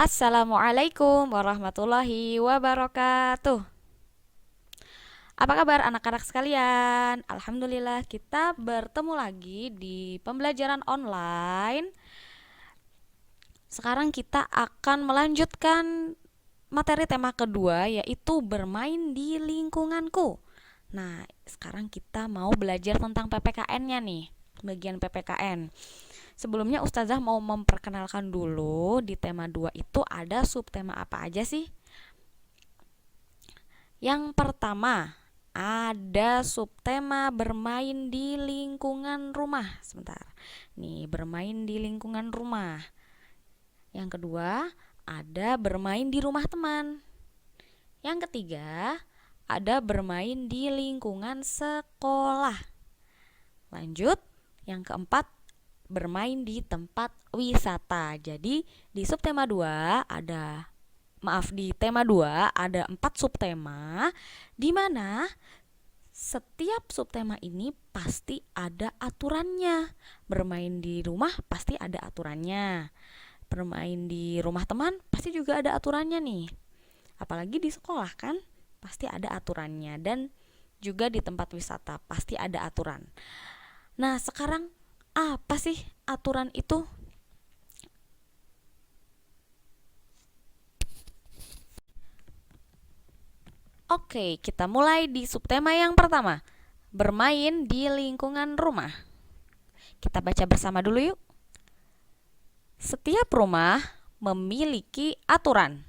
Assalamualaikum warahmatullahi wabarakatuh. Apa kabar anak-anak sekalian? Alhamdulillah kita bertemu lagi di pembelajaran online. Sekarang kita akan melanjutkan materi tema kedua, yaitu bermain di lingkunganku. Nah, sekarang kita mau belajar tentang PPKN-nya nih, bagian PPKN. Sebelumnya Ustazah mau memperkenalkan dulu, di tema 2 itu ada subtema apa aja sih? Yang pertama, ada subtema bermain di lingkungan rumah. Sebentar. Nih, bermain di lingkungan rumah. Yang kedua, ada bermain di rumah teman. Yang ketiga, ada bermain di lingkungan sekolah. Lanjut, yang keempat, bermain di tempat wisata. Jadi, di subtema 2 ada di tema 2 ada 4 subtema, di mana setiap subtema ini pasti ada aturannya. Bermain di rumah pasti ada aturannya. Bermain di rumah teman pasti juga ada aturannya nih. Apalagi di sekolah kan pasti ada aturannya, dan juga di tempat wisata pasti ada aturan. Nah, sekarang apa sih aturan itu? Oke, kita mulai di subtema yang pertama, bermain di lingkungan rumah. Kita baca bersama dulu yuk. Setiap rumah memiliki aturan.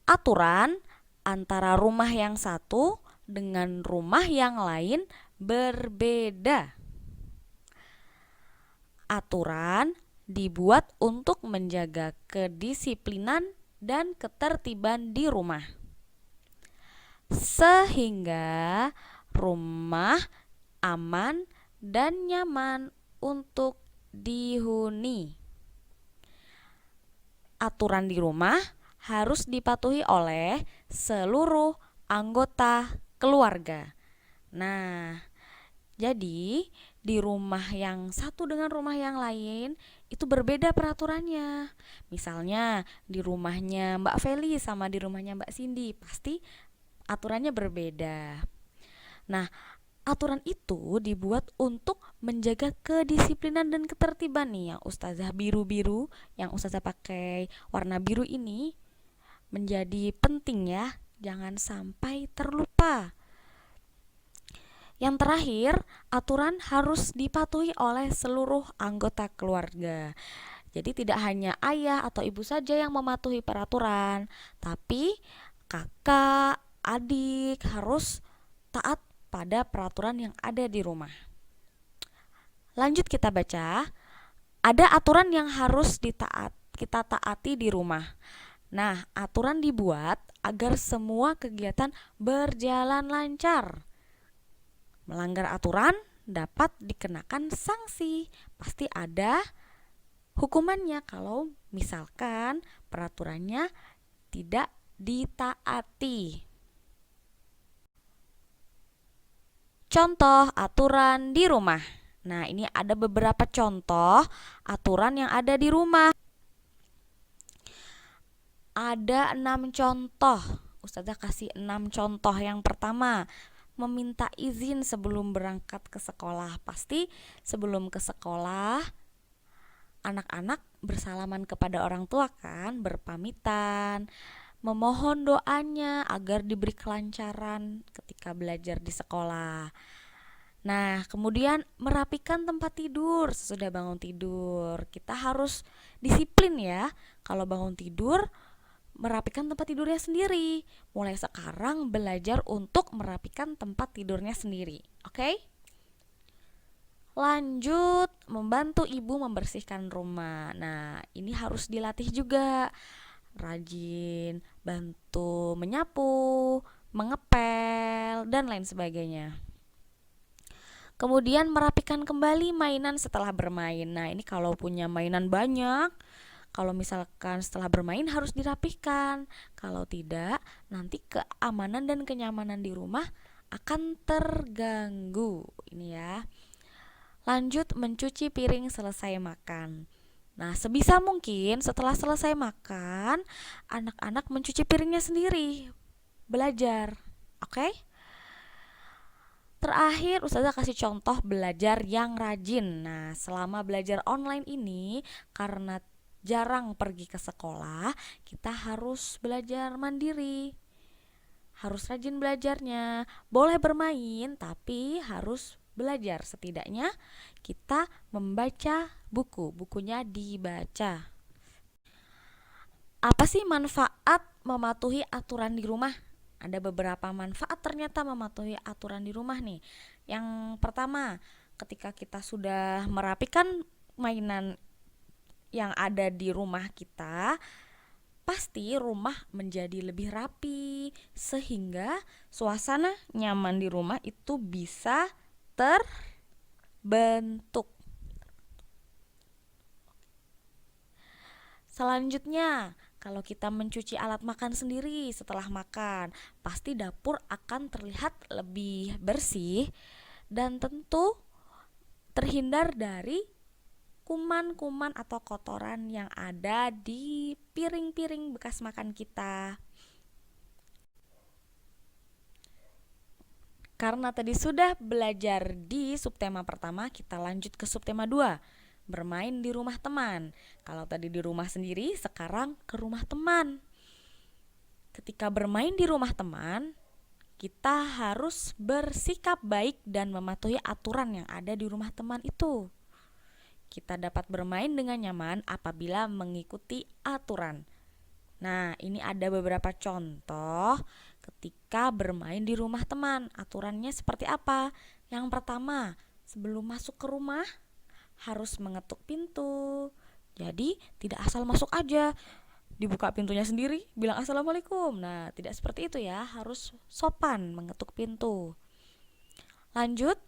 Aturan antara rumah yang satu dengan rumah yang lain berbeda. Aturan dibuat untuk menjaga kedisiplinan dan ketertiban di rumah, sehingga rumah aman dan nyaman untuk dihuni. Aturan di rumah harus dipatuhi oleh seluruh anggota keluarga. Nah, jadi di rumah yang satu dengan rumah yang lain itu berbeda peraturannya. Misalnya di rumahnya Mbak Feli sama di rumahnya Mbak Cindy, pasti aturannya berbeda. Nah, aturan itu dibuat untuk menjaga kedisiplinan dan ketertiban nih, yang Ustazah biru-biru, yang Ustazah pakai warna biru ini menjadi penting ya, jangan sampai terlupa. Yang terakhir, aturan harus dipatuhi oleh seluruh anggota keluarga. Jadi tidak hanya ayah atau ibu saja yang mematuhi peraturan, tapi kakak, adik harus taat pada peraturan yang ada di rumah. Lanjut kita baca. Ada aturan yang harus kita taati di rumah. Nah, aturan dibuat agar semua kegiatan berjalan lancar. Melanggar aturan dapat dikenakan sanksi. Pasti ada hukumannya kalau misalkan peraturannya tidak ditaati. Contoh aturan di rumah. Nah, ini ada beberapa contoh aturan yang ada di rumah. Ada 6 contoh. Ustazah kasih 6 contoh. Yang pertama, meminta izin sebelum berangkat ke sekolah. Pasti sebelum ke sekolah, anak-anak bersalaman kepada orang tua kan, berpamitan, memohon doanya agar diberi kelancaran ketika belajar di sekolah. Nah, kemudian merapikan tempat tidur sesudah bangun tidur. Kita harus disiplin ya. Kalau bangun tidur, merapikan tempat tidurnya sendiri. Mulai sekarang belajar untuk merapikan tempat tidurnya sendiri. Oke? Lanjut, membantu ibu membersihkan rumah. Nah, ini harus dilatih juga. Rajin bantu menyapu, mengepel, dan lain sebagainya. Kemudian merapikan kembali mainan setelah bermain. Nah, ini kalau punya mainan banyak, kalau misalkan setelah bermain harus dirapihkan. Kalau tidak, nanti keamanan dan kenyamanan di rumah akan terganggu. Ini ya. Lanjut, mencuci piring selesai makan. Nah, sebisa mungkin setelah selesai makan, anak-anak mencuci piringnya sendiri, belajar. Oke? Terakhir, Ustazah kasih contoh belajar yang rajin. Nah, selama belajar online ini, karena jarang pergi ke sekolah, kita harus belajar mandiri. Harus rajin belajarnya. Boleh bermain, tapi harus belajar. Setidaknya kita membaca buku. Bukunya dibaca. Apa sih manfaat mematuhi aturan di rumah? Ada beberapa manfaat ternyata mematuhi aturan di rumah nih. Yang pertama, ketika kita sudah merapikan mainan yang ada di rumah kita, pasti rumah menjadi lebih rapi sehingga suasana nyaman di rumah itu bisa terbentuk. Selanjutnya, kalau kita mencuci alat makan sendiri setelah makan, pasti dapur akan terlihat lebih bersih dan tentu terhindar dari kuman-kuman atau kotoran yang ada di piring-piring bekas makan kita. Karena tadi sudah belajar di subtema pertama, kita lanjut ke subtema 2. Bermain di rumah teman. Kalau tadi di rumah sendiri, sekarang ke rumah teman. Ketika bermain di rumah teman, kita harus bersikap baik dan mematuhi aturan yang ada di rumah teman itu. Kita dapat bermain dengan nyaman apabila mengikuti aturan. Nah, ini ada beberapa contoh ketika bermain di rumah teman. Aturannya seperti apa? Yang pertama, sebelum masuk ke rumah harus mengetuk pintu. Jadi tidak asal masuk aja, dibuka pintunya sendiri, bilang assalamualaikum. Nah, tidak seperti itu ya, harus sopan mengetuk pintu. Lanjut,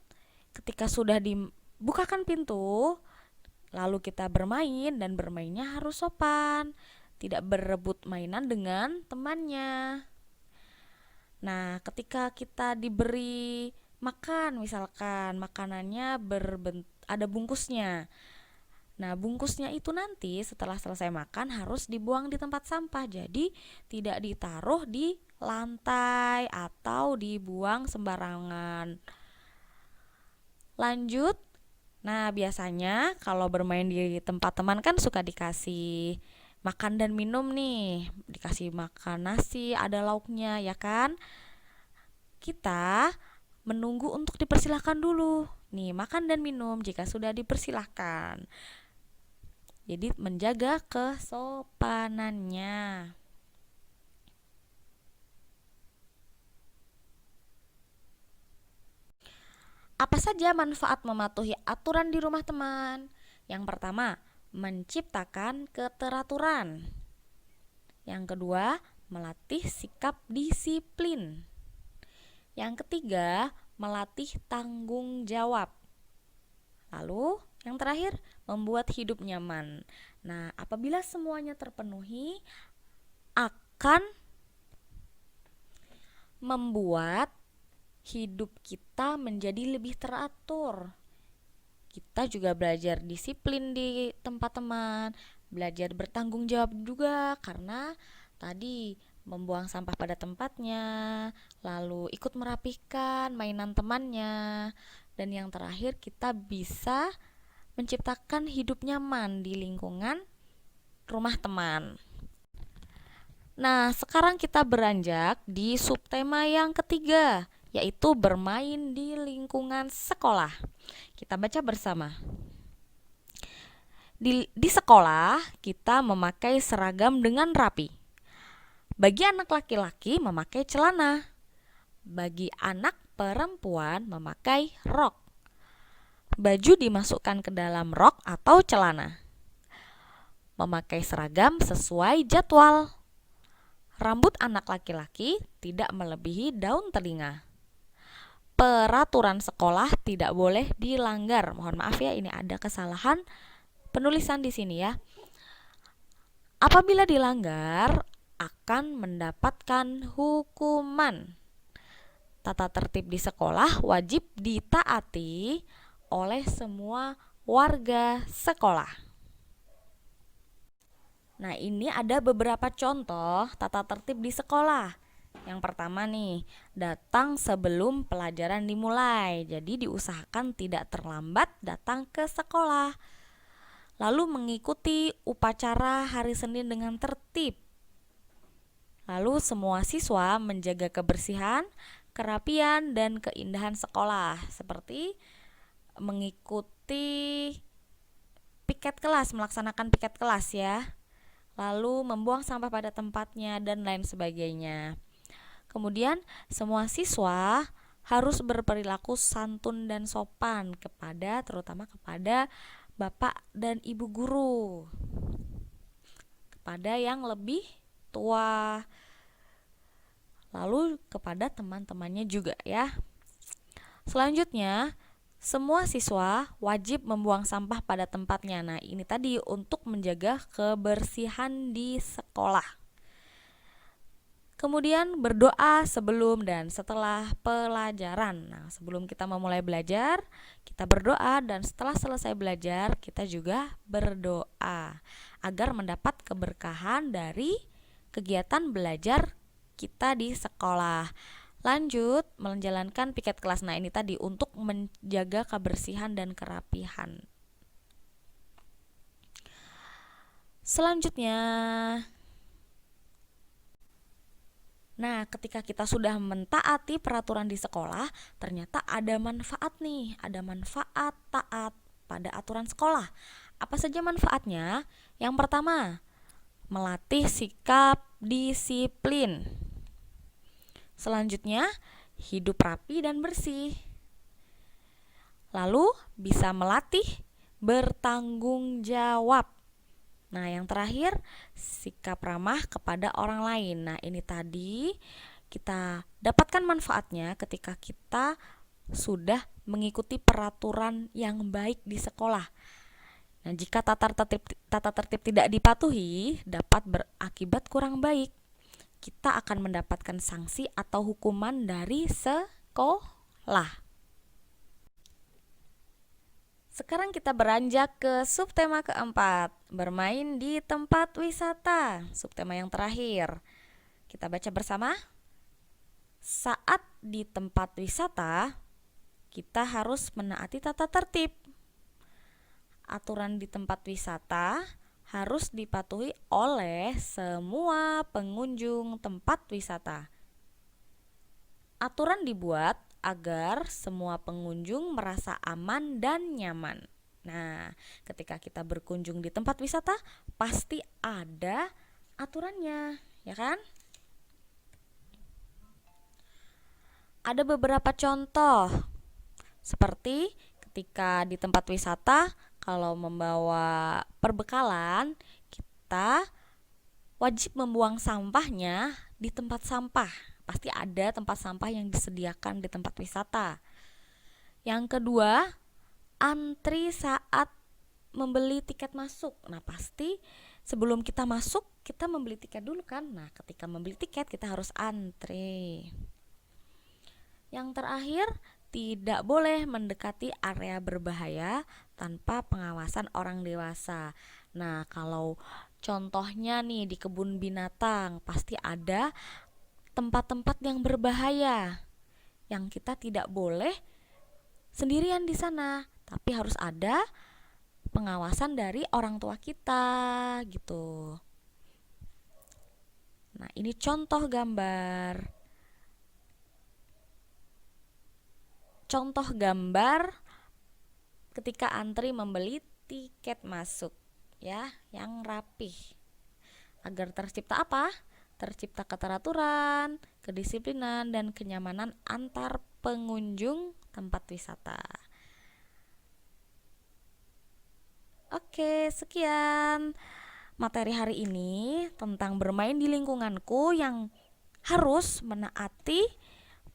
ketika sudah dibukakan pintu, lalu kita bermain dan bermainnya harus sopan, tidak berebut mainan dengan temannya. Nah, ketika kita diberi makan, misalkan makanannya ada bungkusnya. Nah, bungkusnya itu nanti setelah selesai makan harus dibuang di tempat sampah. Jadi tidak ditaruh di lantai atau dibuang sembarangan. Lanjut. Nah, biasanya kalau bermain di tempat teman kan suka dikasih makan dan minum nih. Dikasih makan nasi, ada lauknya ya kan? Kita menunggu untuk dipersilahkan dulu. Nih, makan dan minum jika sudah dipersilahkan. Jadi menjaga kesopanannya. Apa saja manfaat mematuhi aturan di rumah teman? Yang pertama, menciptakan keteraturan. Yang kedua, melatih sikap disiplin. Yang ketiga, melatih tanggung jawab. Lalu, yang terakhir, membuat hidup nyaman. Nah, apabila semuanya terpenuhi, akan membuat hidup kita menjadi lebih teratur. Kita juga belajar disiplin di tempat teman, belajar bertanggung jawab juga karena tadi membuang sampah pada tempatnya, lalu ikut merapihkan mainan temannya, dan yang terakhir kita bisa menciptakan hidup nyaman di lingkungan rumah teman. Nah, sekarang kita beranjak di subtema yang ketiga, yaitu bermain di lingkungan sekolah. Kita baca bersama. Di sekolah, kita memakai seragam dengan rapi. Bagi anak laki-laki memakai celana. Bagi anak perempuan memakai rok. Baju dimasukkan ke dalam rok atau celana. Memakai seragam sesuai jadwal. Rambut anak laki-laki tidak melebihi daun telinga. Peraturan sekolah tidak boleh dilanggar. Mohon maaf ya, ini ada kesalahan penulisan di sini ya. Apabila dilanggar, akan mendapatkan hukuman. Tata tertib di sekolah wajib ditaati oleh semua warga sekolah. Nah, ini ada beberapa contoh tata tertib di sekolah. Yang pertama nih, datang sebelum pelajaran dimulai. Jadi diusahakan tidak terlambat datang ke sekolah. Lalu mengikuti upacara hari Senin dengan tertib. Lalu semua siswa menjaga kebersihan, kerapian, dan keindahan sekolah. Seperti mengikuti piket kelas, melaksanakan piket kelas ya. Lalu membuang sampah pada tempatnya dan lain sebagainya. Kemudian semua siswa harus berperilaku santun dan sopan terutama kepada bapak dan ibu guru, kepada yang lebih tua, lalu kepada teman-temannya juga ya. Selanjutnya, semua siswa wajib membuang sampah pada tempatnya. Nah, ini tadi untuk menjaga kebersihan di sekolah. Kemudian berdoa sebelum dan setelah pelajaran. Nah, sebelum kita memulai belajar, kita berdoa, dan setelah selesai belajar, kita juga berdoa agar mendapat keberkahan dari kegiatan belajar kita di sekolah. Lanjut, menjalankan piket kelas. Nah, ini tadi untuk menjaga kebersihan dan kerapihan. Selanjutnya, nah, ketika kita sudah mentaati peraturan di sekolah, ternyata ada manfaat nih, ada manfaat taat pada aturan sekolah. Apa saja manfaatnya? Yang pertama, melatih sikap disiplin. Selanjutnya, hidup rapi dan bersih. Lalu, bisa melatih bertanggung jawab. Nah, yang terakhir, sikap ramah kepada orang lain. Nah, ini tadi kita dapatkan manfaatnya ketika kita sudah mengikuti peraturan yang baik di sekolah. Nah, jika tata tertib tidak dipatuhi, dapat berakibat kurang baik. Kita akan mendapatkan sanksi atau hukuman dari sekolah. Sekarang kita beranjak ke subtema keempat, bermain di tempat wisata. Subtema yang terakhir. Kita baca bersama. Saat di tempat wisata, kita harus menaati tata tertib. Aturan di tempat wisata harus dipatuhi oleh semua pengunjung tempat wisata. Aturan dibuat agar semua pengunjung merasa aman dan nyaman. Nah, ketika kita berkunjung di tempat wisata, pasti ada aturannya, ya kan? Ada beberapa contoh, seperti ketika di tempat wisata, kalau membawa perbekalan, kita wajib membuang sampahnya di tempat sampah. Pasti ada tempat sampah yang disediakan di tempat wisata. Yang kedua, antri saat membeli tiket masuk. Nah, pasti sebelum kita masuk, kita membeli tiket dulu kan. Nah, ketika membeli tiket, kita harus antri. Yang terakhir, tidak boleh mendekati area berbahaya tanpa pengawasan orang dewasa. Nah, kalau contohnya nih di kebun binatang, pasti ada tempat-tempat yang berbahaya yang kita tidak boleh sendirian di sana, tapi harus ada pengawasan dari orang tua kita gitu. Nah, ini contoh gambar. Contoh gambar ketika antri membeli tiket masuk ya, yang rapih. Agar tercipta apa? Tercipta keteraturan, kedisiplinan, dan kenyamanan antar pengunjung tempat wisata. Oke, sekian materi hari ini tentang bermain di lingkunganku yang harus menaati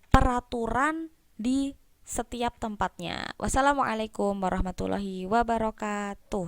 peraturan di setiap tempatnya. Wassalamualaikum warahmatullahi wabarakatuh.